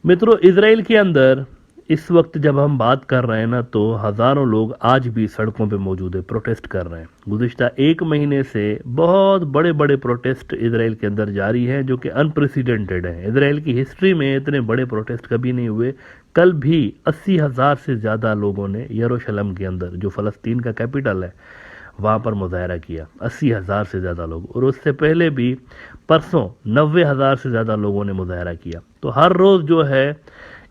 मित्रों, इसराइल के अंदर इस वक्त जब हम बात कर रहे हैं ना, तो हज़ारों लोग आज भी सड़कों पे मौजूद है, प्रोटेस्ट कर रहे हैं। गुज़िश्ता एक महीने से बहुत बड़े बड़े प्रोटेस्ट इसराइल के अंदर जारी हैं, जो कि अनप्रेसिडेंटेड हैं। इसराइल की हिस्ट्री में इतने बड़े प्रोटेस्ट कभी नहीं हुए। कल भी 80,000 से ज़्यादा लोगों ने यरूशलेम के अंदर, जो फ़लस्तीन का कैपिटल है, वहाँ पर मुजाहरा किया। 80,000 से ज़्यादा लोग। और उससे पहले भी परसों 90,000 से ज़्यादा लोगों ने मुजाहरा किया। तो हर रोज़ जो है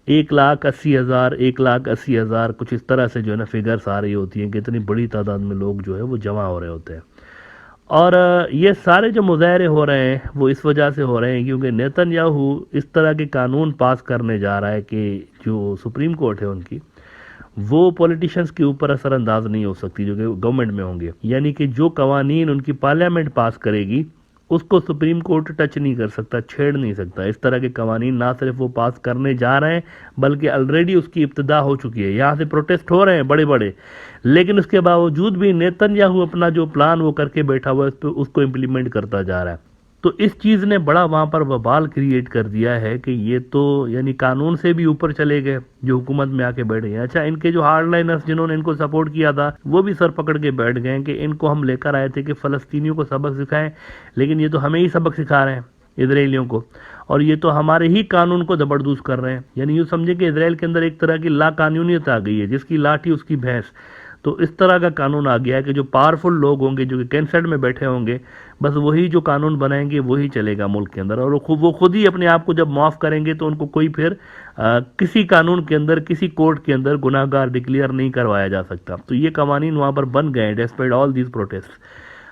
1,80,000, 1,80,000 कुछ इस तरह से जो है ना फिगर्स आ रही होती हैं कि इतनी बड़ी तादाद में लोग जो है वो जमा हो रहे होते हैं। और ये सारे जो मुजाहरे हो रहे हैं वो इस वजह से हो रहे हैं क्योंकि नेतन्याहू इस तरह के कानून पास करने जा रहा है कि जो सुप्रीम कोर्ट है उनकी, वो पॉलिटिशियंस के ऊपर असरअंदाज नहीं हो सकती जो कि गवर्नमेंट में होंगे। यानी कि जो कवानीन उनकी पार्लियामेंट पास करेगी उसको सुप्रीम कोर्ट टच नहीं कर सकता, छेड़ नहीं सकता। इस तरह के कवानीन ना सिर्फ वो पास करने जा रहे हैं बल्कि ऑलरेडी उसकी इब्तिदा हो चुकी है। यहाँ से प्रोटेस्ट हो रहे हैं बड़े बड़े, लेकिन उसके बावजूद भी नेतन्याहू अपना जो प्लान वो करके बैठा हुआ है उस पर उसको इम्प्लीमेंट करता जा रहा है। तो इस चीज़ ने बड़ा वहाँ पर बवाल क्रिएट कर दिया है कि ये तो यानी कानून से भी ऊपर चले गए जो हुकूमत में आके बैठ गए। अच्छा, इनके जो हार्डलाइनर्स जिन्होंने इनको सपोर्ट किया था वो भी सर पकड़ के बैठ गए कि इनको हम लेकर आए थे कि फ़लस्तीनियों को सबक सिखाएं, लेकिन ये तो हमें ही सबक सिखा रहे हैं इसराइलियों को, और ये तो हमारे ही कानून को जबरदस्त कर रहे हैं। यानी यूँ समझे कि इसराइल के अंदर एक तरह की ला कानूनियत आ गई है, जिसकी लाठी उसकी भैंस। तो इस तरह का कानून आ गया है कि जो पावरफुल लोग होंगे, जो कि कैंसर में बैठे होंगे, बस वही जो कानून बनाएंगे वही चलेगा मुल्क के अंदर। और वो खुद ही अपने आप को जब माफ़ करेंगे तो उनको कोई फिर किसी कानून के अंदर, किसी कोर्ट के अंदर गुनाहगार डिक्लेयर नहीं करवाया जा सकता। तो ये कवानीन वहाँ पर बन गए despite all these protest.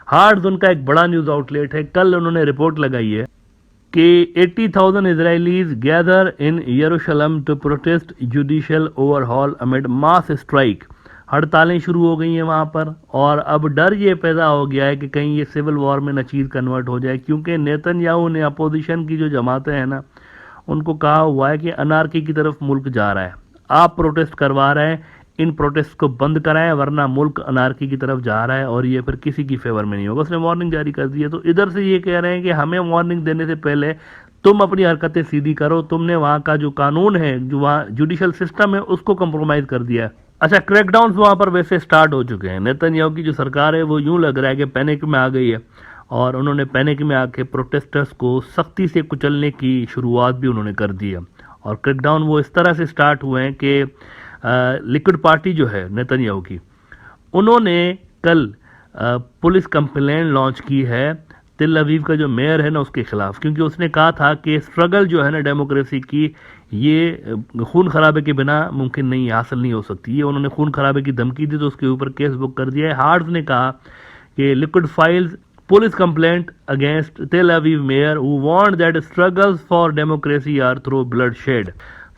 Hearts उनका एक बड़ा न्यूज़ आउटलेट है, कल उन्होंने रिपोर्ट लगाई है कि 80,000 Israelis gather in Jerusalem to protest judicial overhaul amid mass strike। हड़तालें शुरू हो गई हैं वहाँ पर, और अब डर ये पैदा हो गया है कि कहीं ये सिविल वॉर में न चीज़ कन्वर्ट हो जाए, क्योंकि नेतन्याहू ने अपोजिशन की जो जमातें हैं ना, उनको कहा हुआ है कि अनारकी की तरफ मुल्क जा रहा है। आप प्रोटेस्ट करवा रहे हैं, इन प्रोटेस्ट को बंद कराएं, वरना मुल्क अनारकी की तरफ जा रहा है और ये फिर किसी की फेवर में नहीं होगा। उसने वार्निंग जारी कर दी है। तो इधर से ये कह रहे हैं कि हमें वार्निंग देने से पहले तुम अपनी हरकतें सीधी करो, तुमने वहाँ का जो कानून है, जो वहाँ जुडिशल सिस्टम है, उसको कंप्रोमाइज़ कर दिया है। अच्छा, क्रैकडाउन वहाँ पर वैसे स्टार्ट हो चुके हैं। नेतन्याहू की जो सरकार है वो यूं लग रहा है कि पैनिक में आ गई है, और उन्होंने पैनिक में आके प्रोटेस्टर्स को सख्ती से कुचलने की शुरुआत भी उन्होंने कर दी है। और क्रैकडाउन वो इस तरह से स्टार्ट हुए हैं कि लिक्विड पार्टी जो है नेतन्याहू की, उन्होंने कल पुलिस कंप्लेंट लॉन्च की है तिल अवीव का जो मेयर है ना उसके खिलाफ, क्योंकि उसने कहा था कि स्ट्रगल जो है ना डेमोक्रेसी की, ये खून खराबे के बिना मुमकिन नहीं, हासिल नहीं हो सकती। ये उन्होंने खून खराबे की धमकी दी तो उसके ऊपर केस बुक कर दिया है। हार्ट्स ने कहा कि Likud files police complaint against Tel Aviv mayor who want that struggles for democracy are through bloodshed.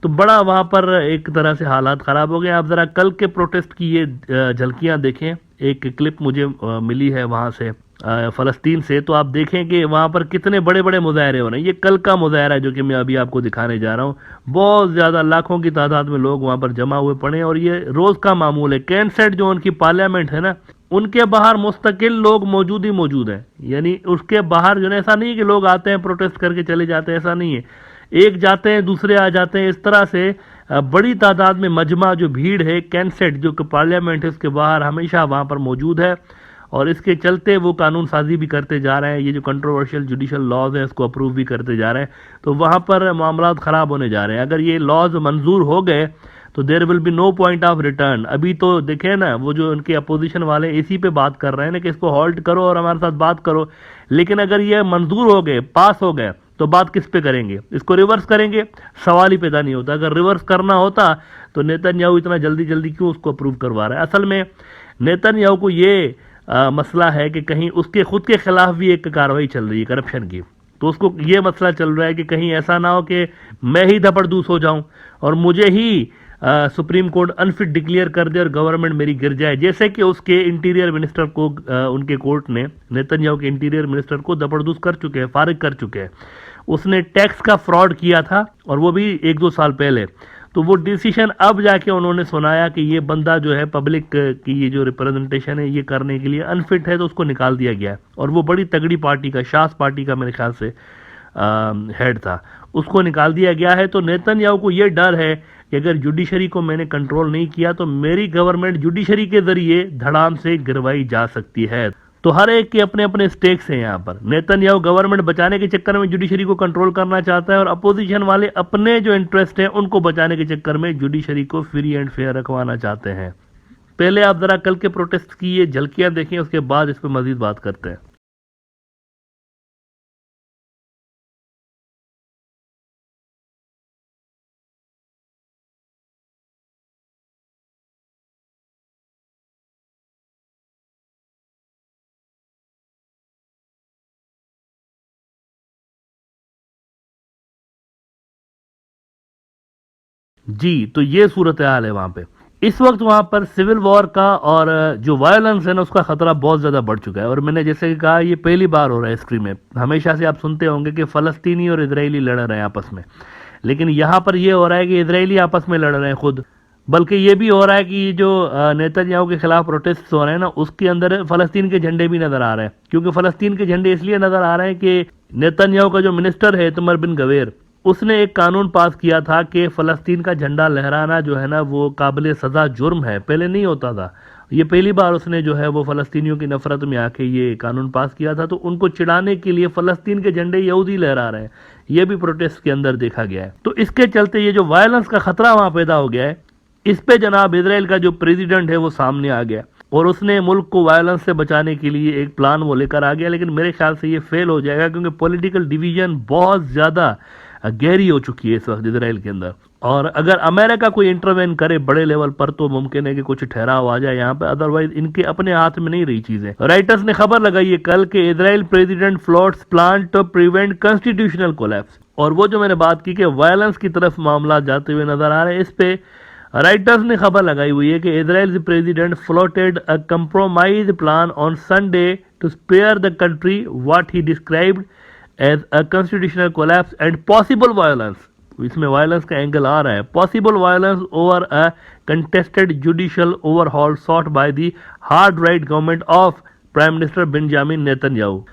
तो बड़ा वहां पर एक तरह से हालात खराब हो गए। आप जरा कल के प्रोटेस्ट की ये झलकियां देखें। एक क्लिप मुझे मिली है वहां से फ़लस्तीन से, तो आप देखें कि वहाँ पर कितने बड़े बड़े मुजाहरे हो रहे हैं। ये कल का मुजाहरा है जो कि मैं अभी आपको दिखाने जा रहा हूँ। बहुत ज़्यादा लाखों की तादाद में लोग वहाँ पर जमा हुए पड़े हैं, और ये रोज़ का मामूल है। कैनसेट जो उनकी पार्लियामेंट है ना, उनके बाहर मुस्तकिल लोग मौजूद ही मौजूद हैं। यानी उसके बाहर जो है, ऐसा नहीं है कि लोग आते हैं प्रोटेस्ट करके चले जाते हैं, ऐसा नहीं है। एक जाते हैं दूसरे आ जाते हैं, इस तरह से बड़ी तादाद में मजमा जो भीड़ है कैनसेट जो कि पार्लियामेंट है उसके बाहर हमेशा वहाँ पर मौजूद है, और इसके चलते वो कानून साजी भी करते जा रहे हैं। ये जो कंट्रोवर्शियल जुडिशल लॉज हैं इसको अप्रूव भी करते जा रहे हैं। तो वहाँ पर मामला ख़राब होने जा रहे हैं। अगर ये लॉज मंजूर हो गए तो there will be no point of return. अभी तो देखें ना, वो जो उनके अपोजिशन वाले इसी पे बात कर रहे हैं ना कि इसको हॉल्ट करो और हमारे साथ बात करो, लेकिन अगर ये मंजूर हो गए, पास हो गए, तो बात किस पे करेंगे? इसको रिवर्स करेंगे? सवाल ही पैदा नहीं होता। अगर रिवर्स करना होता तो नेतन्याहू इतना जल्दी जल्दी क्यों उसको अप्रूव करवा रहा है? असल में नेतन्याहू को ये मसला है कि कहीं उसके खुद के खिलाफ भी एक कार्रवाई चल रही है करप्शन की, तो उसको ये मसला चल रहा है कि कहीं ऐसा ना हो कि मैं ही धपड़दूस हो जाऊं और मुझे ही सुप्रीम कोर्ट अनफिट डिक्लेयर कर दे और गवर्नमेंट मेरी गिर जाए, जैसे कि उसके इंटीरियर मिनिस्टर को उनके कोर्ट ने, नेतन्याहू के इंटीरियर मिनिस्टर को धपड़दूस कर चुके हैं, फारिग कर चुके हैं। उसने टैक्स का फ्रॉड किया था, और वो भी 1-2 साल पहले। तो वो डिसीजन अब जाके उन्होंने सुनाया कि ये बंदा जो है पब्लिक की ये जो रिप्रेजेंटेशन है ये करने के लिए अनफिट है, तो उसको निकाल दिया गया है। और वो बड़ी तगड़ी पार्टी का, शास पार्टी का मेरे ख्याल से हेड था, उसको निकाल दिया गया है। तो नेतन्याहू को ये डर है कि अगर जुडिशरी को मैंने कंट्रोल नहीं किया तो मेरी गवर्नमेंट जुडिशरी के जरिए धड़ाम से गिरवाई जा सकती है। तो हर एक के अपने अपने स्टेक्स हैं यहाँ पर। नेतन्याहू गवर्नमेंट बचाने के चक्कर में जुडिशरी को कंट्रोल करना चाहता है और अपोजिशन वाले अपने जो इंटरेस्ट हैं उनको बचाने के चक्कर में जुडिशरी को फ्री एंड फेयर रखवाना चाहते हैं। पहले आप जरा कल के प्रोटेस्ट की ये झलकियां देखें, उसके बाद इस पर मजीद बात करते हैं। जी, तो ये सूरत हाल है वहां पे। इस वक्त वहां पर सिविल वॉर का और जो वायलेंस है ना उसका खतरा बहुत ज्यादा बढ़ चुका है। और मैंने जैसे कि कहा, ये पहली बार हो रहा है हिस्ट्री में। हमेशा से आप सुनते होंगे कि फलस्तीनी और इजरायली लड़ रहे हैं आपस में, लेकिन यहां पर ये हो रहा है कि इजरायली आपस में लड़ रहे हैं खुद। बल्कि ये भी हो रहा है कि जो नेतन्याहू के खिलाफ प्रोटेस्ट हो रहे हैं ना, उसके अंदर फलस्तीन के झंडे भी नजर आ रहे हैं। क्योंकि फलस्तीन के झंडे इसलिए नजर आ रहे हैं कि नेतन्याहू का जो मिनिस्टर है इतमर बिन गवेर, उसने एक कानून पास किया था कि फलस्तीन का झंडा लहराना जो है ना वो काबिल सजा जुर्म है। पहले नहीं होता था। ये पहली बार उसने जो है वो फलस्तीनियों की नफरत में आके ये कानून पास किया था। तो उनको चिढ़ाने के लिए फलस्तीन के झंडे यहूदी लहरा रहे हैं। ये भी प्रोटेस्ट के अंदर देखा गया है। तो इसके चलते ये जो वायलेंस का खतरा वहां पैदा हो गया है, इस पे जनाब इजराइल का जो प्रेसिडेंट है वो सामने आ गया और उसने मुल्क को वायलेंस से बचाने के लिए एक प्लान वो लेकर आ गया। लेकिन मेरे ख्याल से ये फेल हो जाएगा, क्योंकि पॉलिटिकल डिवीजन बहुत ज्यादा गहरी हो चुकी है इस वक्त इजराइल के अंदर। और अगर अमेरिका कोई इंटरवेन करे बड़े लेवल पर तो मुमकिन है कि कुछ ठहराव आ जाए यहाँ पे, अदरवाइज इनके अपने हाथ में नहीं रही चीजें। राइटर्स ने खबर लगाई है कल कि Israel president floats plan to prevent constitutional collapse. और वो जो मैंने बात की कि वायलेंस की तरफ मामला जाते हुए नजर आ रहे हैं, इस पे राइटर्स ने खबर लगाई हुई है कि Israel president floated a compromise plan on Sunday to spare the country what he described as a constitutional collapse and possible violence. इसमें वायलेंस का एंगल आ रहा है। Possible violence over a contested judicial overhaul sought by the hard right government of prime minister Benjamin Netanyahu.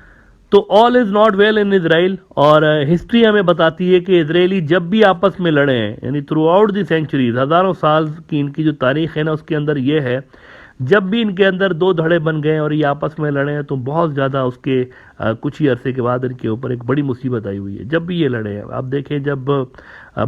तो all is not well in Israel. और history हमें बताती है कि इजरायली जब भी आपस में लड़े हैं, यानी थ्रू आउट द सेंचुरीज, हजारों साल की इनकी जो तारीख है ना उसके अंदर ये है, जब भी इनके अंदर दो धड़े बन गए और ये आपस में लड़े हैं तो बहुत ज़्यादा उसके कुछ ही अरसे के बाद इनके ऊपर एक बड़ी मुसीबत आई हुई है। जब भी ये लड़े हैं, आप देखें जब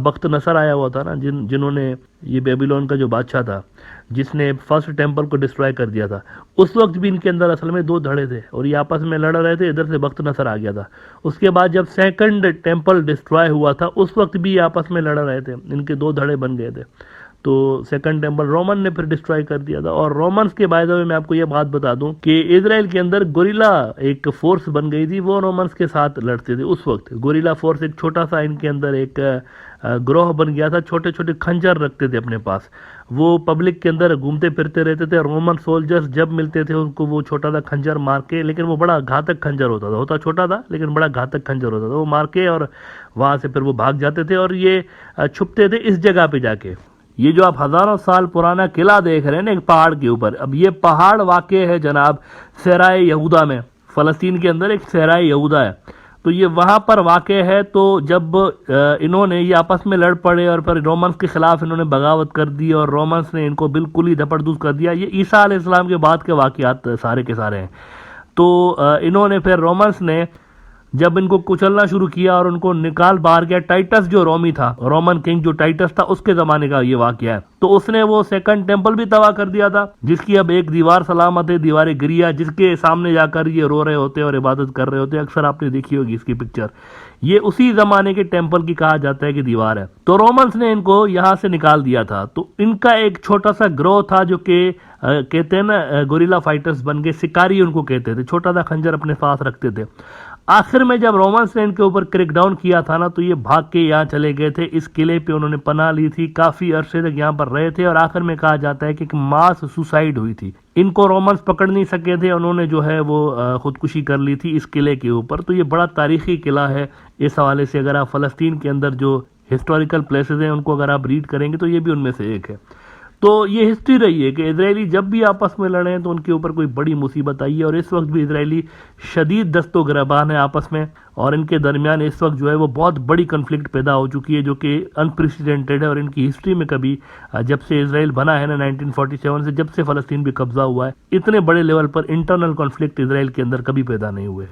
बख्त नसर आया हुआ था ना, जिन्होंने ये बेबीलोन का जो बादशाह था जिसने फर्स्ट टेम्पल को डिस्ट्रॉय कर दिया था, उस वक्त भी इनके अंदर असल में दो धड़े थे और ये आपस में लड़ रहे थे। इधर से बख्त नसर आ गया था। उसके बाद जब सेकंड टेम्पल डिस्ट्रॉय हुआ था उस वक्त भी ये आपस में लड़ रहे थे, इनके दो धड़े बन गए थे। तो सेकंड टेम्पल रोमन ने फिर डिस्ट्रॉय कर दिया था। और रोमन्स के बाय द वे मैं आपको ये बात बता दूं कि इजराइल के अंदर गोरिल्ला एक फोर्स बन गई थी, वो रोमन्स के साथ लड़ते थे उस वक्त। गोरिल्ला फोर्स एक छोटा सा इनके अंदर एक ग्रोह बन गया था, छोटे छोटे खंजर रखते थे अपने पास। वो पब्लिक के अंदर घूमते फिरते रहते थे। रोमन सोल्जर्स जब मिलते थे उनको वो छोटा सा खंजर मार के, लेकिन वो बड़ा घातक खंजर होता छोटा था लेकिन बड़ा घातक खंजर होता था, वो मार के और वहां से फिर वो भाग जाते थे और ये छुपते थे इस जगह पे जाके। ये जो आप हजारों साल पुराना किला देख रहे हैं ना एक पहाड़ के ऊपर, अब ये पहाड़ वाक़ है जनाब सहराए यहूदा में। फलस्तीन के अंदर एक सहराए यहूदा है, तो ये वहां पर वाक़ है। तो जब इन्होंने ये आपस में लड़ पड़े और फिर रोमन्स के खिलाफ इन्होंने बगावत कर दी और रोमन्स ने इनको बिल्कुल ही धपड़धूस कर दिया। ये ईसा अलैहिस्सलाम के बाद के वाक़यात सारे के सारे हैं। तो इन्होंने फिर रोमन्स ने जब इनको कुचलना शुरू किया और उनको निकाल बाहर गया, टाइटस जो रोमी था, रोमन किंग जो टाइटस था, उसके जमाने का ये वाकया है। तो उसने वो सेकंड टेम्पल भी तबाह कर दिया था, जिसकी अब एक दीवार सलामत है, दीवार गिरिया, जिसके सामने जाकर ये रो रहे होते और इबादत कर रहे होते। अक्सर आपने देखी होगी इसकी पिक्चर। ये उसी जमाने के टेम्पल की कहा जाता है कि दीवार है। तो रोमन्स ने इनको यहां से निकाल दिया था। तो इनका एक छोटा सा ग्रोह था जो कि कहते हैं ना गोरिल्ला फाइटर्स बन गए, शिकारी उनको कहते थे, छोटा सा खंजर अपने पास रखते थे। आखिर में जब रोमन्स ने इनके ऊपर क्रैकडाउन किया था ना, तो ये भाग के यहाँ चले गए थे। इस किले पे उन्होंने पनाह ली थी, काफी अरसे तक यहाँ पर रहे थे और आखिर में कहा जाता है कि एक मास सुसाइड हुई थी। इनको रोमन्स पकड़ नहीं सके थे, उन्होंने जो है वो खुदकुशी कर ली थी इस किले के ऊपर। तो ये बड़ा तारीखी किला है। इस हवाले से अगर आप फलस्तीन के अंदर जो हिस्टोरिकल प्लेसेस हैं उनको अगर आप रीड करेंगे तो ये भी उनमें से एक है। तो ये हिस्ट्री रही है कि इजरायली जब भी आपस में लड़े हैं तो उनके ऊपर कोई बड़ी मुसीबत आई है, और इस वक्त भी इजरायली शदीद दस्तो गिरबान है आपस में, और इनके दरमियान इस वक्त जो है वो बहुत बड़ी कन्फ्लिक्ट पैदा हो चुकी है जो कि अनप्रेसिडेंटेड है, और इनकी हिस्ट्री में कभी जब से इसराइल बना है ना 1947 से, जब से फ़लस्तीन भी कब्जा हुआ है, इतने बड़े लेवल पर इंटरनल कॉन्फ्लिक्ट इसराइल के अंदर कभी पैदा नहीं हुए।